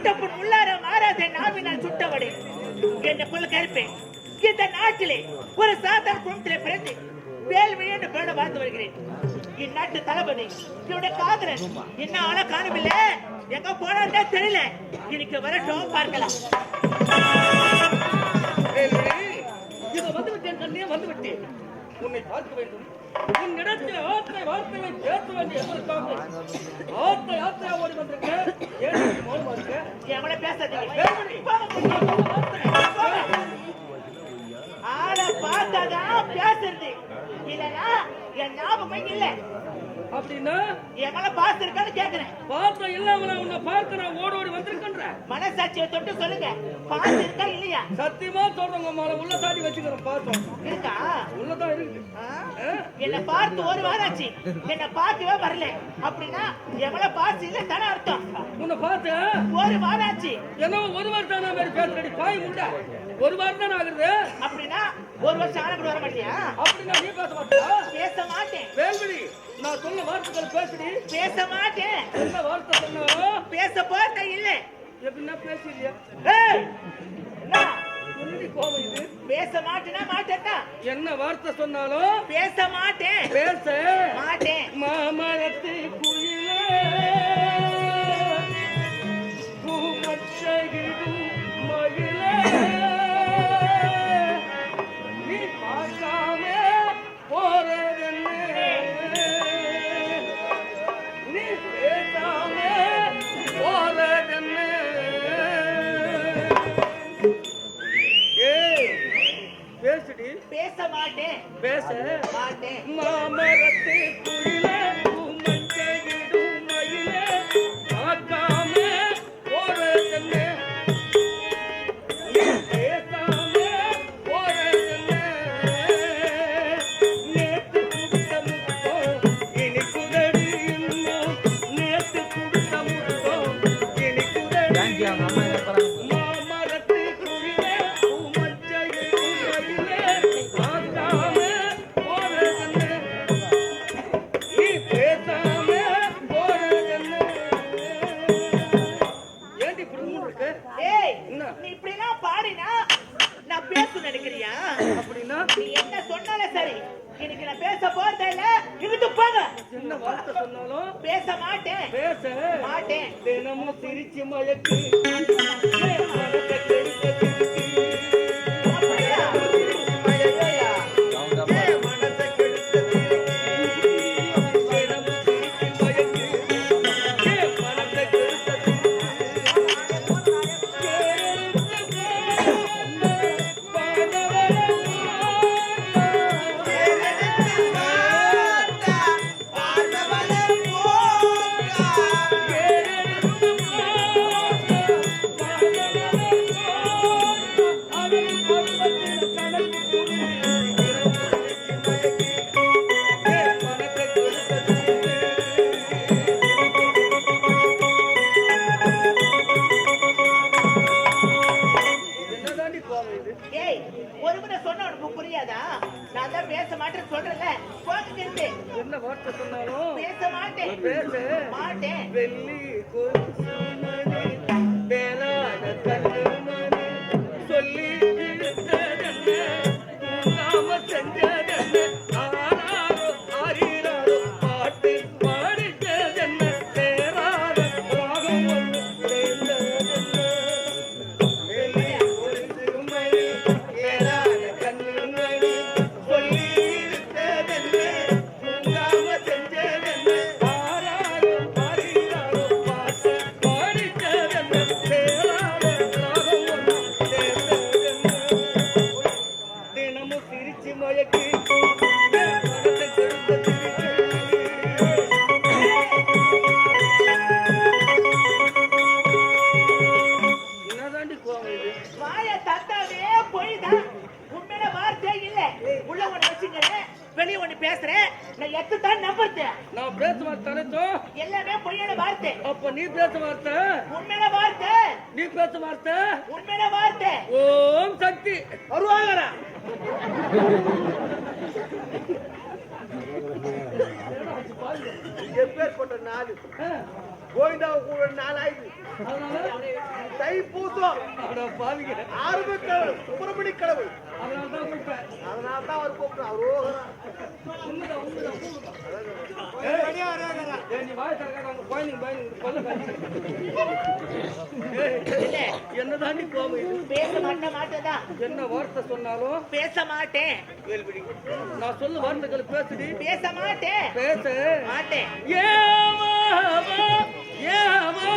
முட்டப்புண் உள்ளார மாறாத நாவினால் சுட்டவடை என்ன கொள்ள கேட்பேன். இந்த நாட்டிலே ஒரு சாதாரண குடும்பத்திலே பிறந்து வேல்விழி என்று பேட வாழ்ந்து வருகிறேன். இந்நாட்டு தளபதி என்னுடைய காதலன் என்ன ஆள காணவில்ல, எங்க போனே தெரியல. இன்னைக்கு வரட்டும் பார்க்கலாம். இது வந்து விட்டேன் கண்ணே, வந்து விட்டேன். உன்னை பார்க்க வேண்டும். உன்னிடத்தில் ஆற்றை வார்த்தையை பேச வேண்டிய ஆற்றை ஓடி வந்திருக்க. ஏன் மௌனமா இருக்க? எவ்வளவு பேசாதீங்க. ஆளை பார்த்தாதான் பேசுறது இல்லைன்னா என் ஞாபகம் இல்லை. அப்படின்னா எவ்வளவு பாசம் இருக்கான்னு கேக்குறேன். பாசம் இல்லாம உன்னை பார்க்க நான் ஓடி வந்திருக்கேன்ற மனசாட்சியை தொட்டு சொல்லுங்க, பாசம் இருக்கா இல்லையா? சத்தியமா சொல்றவங்க மேல உள்ள தாடி வச்சுக்கிறேன். பாசம் இருக்கா? உள்ளதான் இருக்கு. என்ன பார்த்து ஒரு வாரம் ஆச்சு, என்ன பார்க்கவே வரல. அப்படின்னா எவ்வளவு பாசம் இல்லை தானே அர்த்தம். உன்னை பார்த்து ஒரு வாரம் ஆச்சு. என்ன ஒரு வாரம் தானே மாதிரி பேசுறடி பாய் முண்டா? ஒரு வாரம் தானே ஆகுது. அப்படின்னா ஒரு வருஷம் ஆன கூட வர மாட்டியா? அப்படின்னா நீ பேச மாட்டியா? பேச மாட்டேன். வேல்விழி, நான் சொன்ன வார்த்தைகள் பேசுடி. பேச மாட்டேன். என்ன வார்த்தை சொன்னாலும் பேச போறத இல்ல. எப்படின்னா பேசலையா? என்னடி கோபம் இது? பேச மாட்டேனா மாட்டேன்னா என்ன வார்த்தை சொன்னாலும் பேச மாட்டேன். பேச மாட்டேன். மாமரத்து குயிலே பூமச்சகிடும் மகிழே நீ பார்க்காம போறதென்ன, நீ பேசாம போறதென்ன. ஏய் பேசுடி. பேச மாட்டேன். பேச மாட்டேன். மாமரத்து குயிலே பூமச்சகிடும் மகிழே பார்க்காம போறதென்ன, நீ பேசாம போறதென்ன. நேத்து குடுத்த முத்தம் இனிக்குதடி இன்னும், நேத்து குடுத்த முத்தம் இனிக்குதடி. மாமரத்து குயிலே பூமச்சகிடும் மகிழே பார்க்காம போறதென்ன, நீ பேசாம போறதென்ன. ஏண்டி புரிஞ்சு இருக்கு? ஏய், என்ன? நீ இப்படிலாம் பாடினா நான் பேச நினைக்கிறியா? அப்படின்னா நீ என்ன சொன்னாலும் சரி, இன்னைக்கு நான் பேச போறதே இல்ல. இங்கிட்டு போங்க. என்ன வார்த்தை சொன்னாலும் பேச மாட்டேன். பேச மாட்டேன். தினமும் சிரிச்சு மயக்கு மனத்தை கெடுக்க சிரிக்கு. அப்படியா? மயக்கையா? மனத்தை கெடுக்க சிரிக்கு. தினமும் சிரிச்சு மயக்கு மனத்தை கெடுக்க சிரிக்கு. என்னதாண்டி கோவம் இது? ஏய், ஒரு முறை சொன்ன உனக்கு புரியாதா? நான் தான் பேச மாட்டேன்னு சொல்றேன்ல. போங்க இருந்து. என்ன வார்த்தை சொன்னாலும் பேச மாட்டேன். பேச மாட்டேன். வெள்ளி கொசுமணி வேளாட கல்லுமணி சொல்லி இழுத்ததென்ன, நாம செஞ்சதென்ன, ஆராரோ ஆரீராரோ பாட்டு பாடித்ததென்ன, சேராத ராகம் ஒன்று சேர்ந்ததென்ன. வெள்ளி கொசுமணி வேளாட கல்லுமணி சொல்லி இழுத்ததென்ன, நாம செஞ்சதென்ன, ஆராரோ ஆரீராரோ பாட்டு பாடித்ததென்ன, சேராத ராகம் ஒன்று சேர்ந்ததென்ன. தினமும் சிரிச்சு மயக்கி மனத்தை கெடுத்த சிரிச்சு. என்னதாண்டி கோவம் இது? வாய தந்தாவே பொய்தான். உண்மையில வார்த்தை இல்ல. உள்ள ஒண்ணு வச்சுக்கிறேன், வெளிய ஒண்ணு பேசுறேன். நான் எத்துதான் நம்புறது. நான் பேச வார்த்தை எல்லாமே பொய்யான வார்த்தை. அப்ப நீ பேச வார்த்தை, உண்மையில வார்த்தை. நீ பேச வார்த்தை. உண்மையில வார்த்தை. ஓம் சக்தி வருவாங்கடா. எப்பேற்பட்ட நாடு. கோவிந்தா கூட நாளாயுது. அதனால தைப்பூசம் அட பாவிங்க, ஆறுபு கடவுள் சுப்பிரமணிய கடவுள். அதனால தான் கூப்பிட்டேன். அதனால தான் அவர் கூப்பிட்டார். அவரோகரா. உண்மைதான், உண்மைதான், ஏய், நீ வாய் திறக்காத, அங்க குழந்தைங்க பயந்து கொல்ல காய்ச்சி. இல்ல, என்னதான் நீ கோபம் இது? பேச மாட்டேதா? என்ன வார்த்தை சொன்னாலும் பேச மாட்டேன். வேல்விழி, நான் சொல்ல வார்த்தைகள் பேசுடி. பேச மாட்டேன். பேச மாட்டேன். ஏமா ஏமா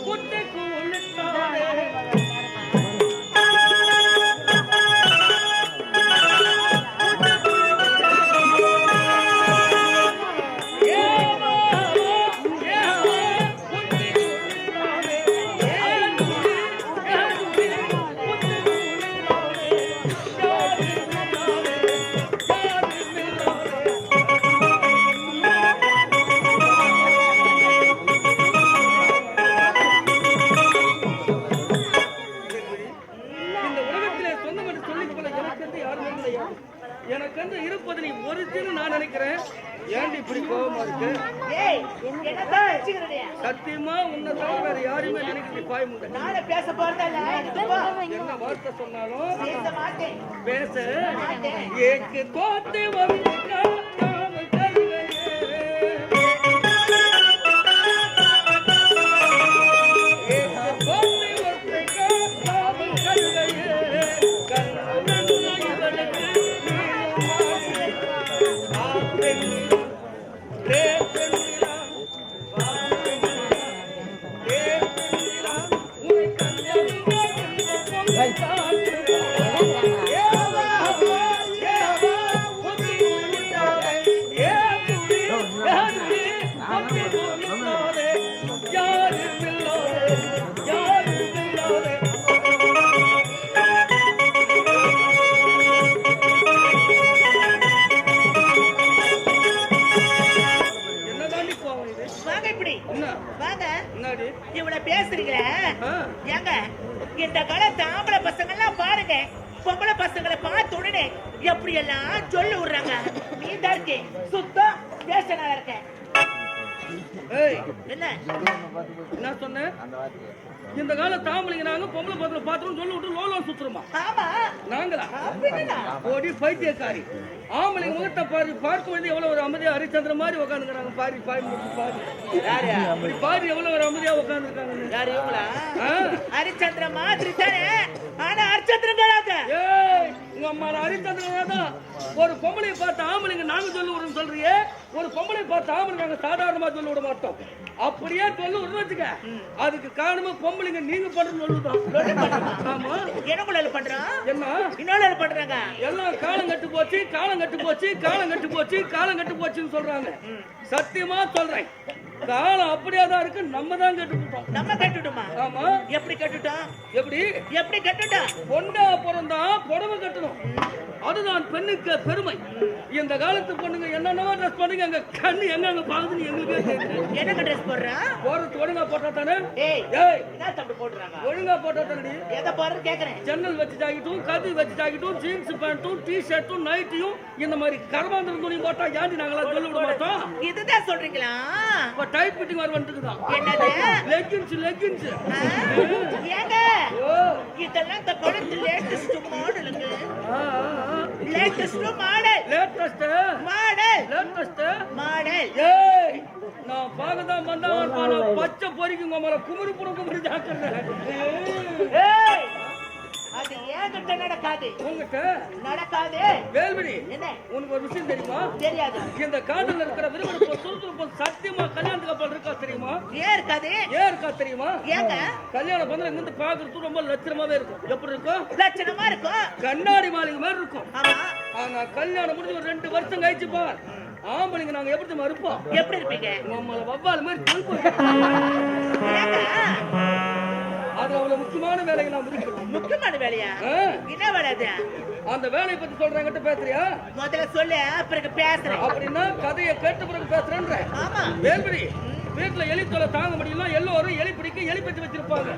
குட்டைக்கு உள்ளிட்டாலே எனக்கு வந்து இருப்பது நீ ஒருத்தின்னு நான் நினைக்கிறேன். ஏன்டி இப்படி கோபமா இருக்கு? ஏய், என்னதான் வச்சுக்கிறீங்க? சத்தியமா உன்னை தவிர வேற யாருமே நினைக்கிறீ பாய் முண்டை. நானே பேச போறதில்ல. என்ன வார்த்தை சொன்னாலும் பேச மாட்டேன். பேச மாட்டேன். ஏக்கு தோத்து வந்து காத்தாம கருகையே. ஏக்கு தோத்து வந்து காத்தாம கருகையே. கண்ணன் இவனுக்கு இவ்வளவு பேசுறீங்களே, ஏங்க இந்த காலத்து ஆம்பளை பசங்க எல்லாம் பாருங்க, பொம்பளை பசங்களை பார்த்த உடனே எப்படி எல்லாம் சொல்லி விடுறாங்க. நீ தான் இருக்கே சுத்தம் பேசனா இருக்க. என்ன சொன்ன? இந்த கால தாம்பளைங்க நாங்க பொம்பளை பசங்களை பார்த்தோம் சொல்லி விட்டு லோலோ சுத்துறோமா? ஆமா, நாங்களா? ஓடி பைத்தியக்காரி. ஆம்பளைங்க முகத்தை பாரு, பார்க்கும் பொழுது எவ்வளவு ஒரு அமைதியா ஹரிச்சந்திர மாதிரி உட்காந்துக்கிறாங்க. பாரி பாரி பாரி பாரி எவ்வளவு ஒரு அமைதியா உட்காந்துருக்காங்க. யாரு இவங்களா? ஹரிச்சந்திர மாதிரி தானே, ஆனா ஹரிச்சந்திரன் உங்க அம்மா ஹரிச்சந்திரன் தான். ஒரு பொம்பளை பார்த்து ஆம்பளைங்க நாங்க சொல்லி விடுறோம் சொல்றியே, ஒரு பொம்பளை பார்த்து ஆம்பளை நாங்க சாதாரணமா சொல்லி விட மாட்டோம். அப்படியே சொல்லி விடுறது வச்சுக்க, அதுக்கு காரணமா பொம்பளைங்க நீங்க பண்றது சொல்லுதான். ஆமா, என்ன பண்றான்? என்ன இன்னொரு பண்றாங்க? எல்லாம் காலம் கட்டு போச்சு, காலம் கட்டு போச்சு, காலம் கட்டு போச்சு, காலம் கட்டு போச்சுன்னு சொல்றாங்க. சத்தியமா சொல்றேன், காலம் அப்படியே தான் இருக்கு. நம்ம தான் கட்டுட்டோம். நம்ம கட்டுட்டோமா? ஆமா. எப்படி கட்டுட்டோம்? எப்படி எப்படி கட்டுட்டோம்? பொண்ணா பிறந்தா புடவை கட்டணும், அதுதான் பெண்ணுக்கு பெருமை. இந்த காலத்து பொண்ணுங்க என்னென்னவோ ட்ரெஸ் பண்ணுங்க, அங்க கண்ணு எங்க பாக்குதுன்னு எங்களுக்கு என்ன ட்ரெஸ் போடுறா? போறது ஒழுங்கா போட்டா தானே. என்ன தப்பு போடுறாங்க? ஒழுங்கா போட்டா தானே. எதை போறது கேக்குறேன். ஜன்னல் வச்சு ஜாக்கெட்டும், கதி வச்சு ஜாக்கெட்டும், ஜீன்ஸ் பேண்ட்டும், டி ஷர்ட்டும், நைட்டியும், இந்த மாதிரி கர்மாந்திரம் துணி போட்டா ஏன்டி நாங்களா சொல்ல விட மாட்டோம்? இதுதான் சொல்றீங்களா? இப்ப டைட் ஃபிட்டிங் வர வந்துக்குதான். என்னது? Leggings leggings. ஏங்க இதெல்லாம் இந்த காலத்து லேட்டஸ்ட் மாடலுங்க. Latest model. Latest model. Latest model. ஏய், நான் பாகதான் வந்தவன் பான பச்சை பொரிக்குங்க மேல குமுறு குமுறு ஜாக்கிரதை. ஏய், அது ஏங்கிட்ட நடக்காது. உங்ககிட்ட நடக்காது. வேல்விழி, என்ன உனக்கு ஒரு விஷயம் தெரியுமா? தெரியாது. இந்த காதல்ல இருக்கிற விரும்புற சுறுசுறுப்பு சத்தியமா கல்யாணத்துக்கு அப்புறம் இருக்கா தெரியுமா? ஏன் இருக்காது? ஏன் இருக்கா தெரியுமா? ஏங்க கல்யாணம் பண்ண இங்க இருந்து பாக்குறது ரொம்ப லட்சணமாவே இருக்கும். எப்படி இருக்கும்? லட்சணமா இருக்கும். கண்ணாடி மாளிகை மாதிரி இருக்கும். ஆமா. ஆனா கல்யாணம் முடிஞ்சு ஒரு 2 வருஷம் கழிச்சு பார், ஆம்பளைங்க நாங்க எப்படி தெரியுமா இருப்போம்? எப்படி இருப்பீங்க? நம்மள வவ்வால் மாதிரி திருப்போம். அது அவ்வளவு முக்கியமான வேலையை நான் முடிக்கிறோம். முக்கியமான வேலையா? என்ன வேலை அது? அந்த வேலையை பத்தி சொல்றாங்கிட்ட பேசுறியா? முதல்ல சொல்லு, அப்புறம் பேசுறேன். அப்படின்னா கதையை கேட்ட பிறகு பேசுறேன்ற. ஆமா. வேல்விழி, வீட்டுல எலி தொலை தாங்க முடியல எல்லோரும் எலி பிடிக்க எலி பெட்டி வச்சிருப்பாங்க.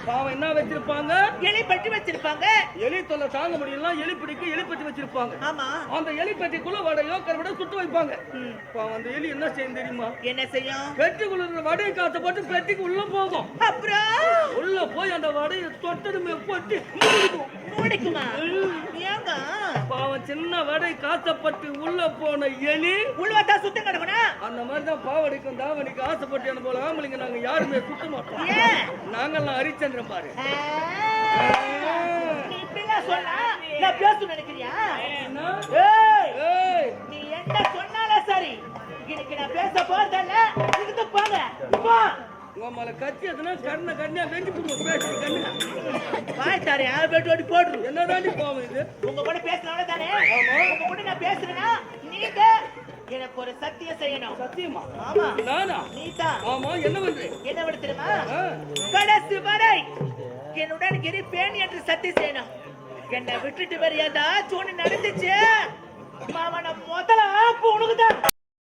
பாவம் என்ன வச்சிருப்பாங்க? எலி பெட்டி வச்சிருப்பாங்க. எலி தொலை தாங்க முடியல எலி பிடிக்க எலி பெட்டி வச்சிருப்பாங்க. ஆமா. அந்த எலி பெட்டிக்குள்ள வடையோ கருவடை சுட்டு வைப்பாங்க. பாவம் அந்த எலி என்ன செய்யும் தெரியுமா? என்ன செய்யும்? பெட்டிக்குள்ள இருக்கிற வடையை காத்த போட்டு பெட்டிக்கு உள்ள போகும். அப்புறம் உள்ள போய் அந்த வடையை தொட்டதுமே பொட்டி மூடிக்குமா? ஏங்க பாவம் சின்ன வடை காத்தப்பட்டு உள்ள போன எலி உள்வத்தா சுத்தம் கிடக்குனா? அந்த மாதிரிதான் பாவடிக்கும் தாவணிக்கு ஆசைப்பட்டு என்ன போல ஆம்பளைங்க நாங்க யாருமே சுத்த மாட்டோம். ஏன்? நாங்கெல்லாம் ஹரிச்சந்திரன் பாரு. நீ இப்படிலாம் சொன்னா நான் பேச நினைக்கிறியா? என்ன? ஏய், ஏய், நீ என்ன சொன்னாலும் சரி, இன்னைக்கு நான் பேச போறதில்ல. இருந்து போங்க. போ. உங்க மேல கத்தி எதுனா கண்ணை கண்ணியா வெட்டி போடுவோம். பேசி கண்ணு வாய் தாரே பேட்டு ஓடி போடுரு. என்னதாண்டி பாவம் இது? உங்க கூட பேசினால தானே? ஆமா. உங்க கூட நான் பேசுறேன்னா நீங்க எனக்கு ஒரு சத்தியம் செய்யணும். சத்தியமா? ஆமா. நானா? நீதான். ஆமா. என்ன பண்ற? என்ன விட தெரியுமா? கடைசி வரை என்னுடன் இருப்பேன் என்று சத்தியம் செய்யணும். என்னை விட்டுட்டு வேற ஏதாச்சும் ஒண்ணு நடந்துச்சு மாமா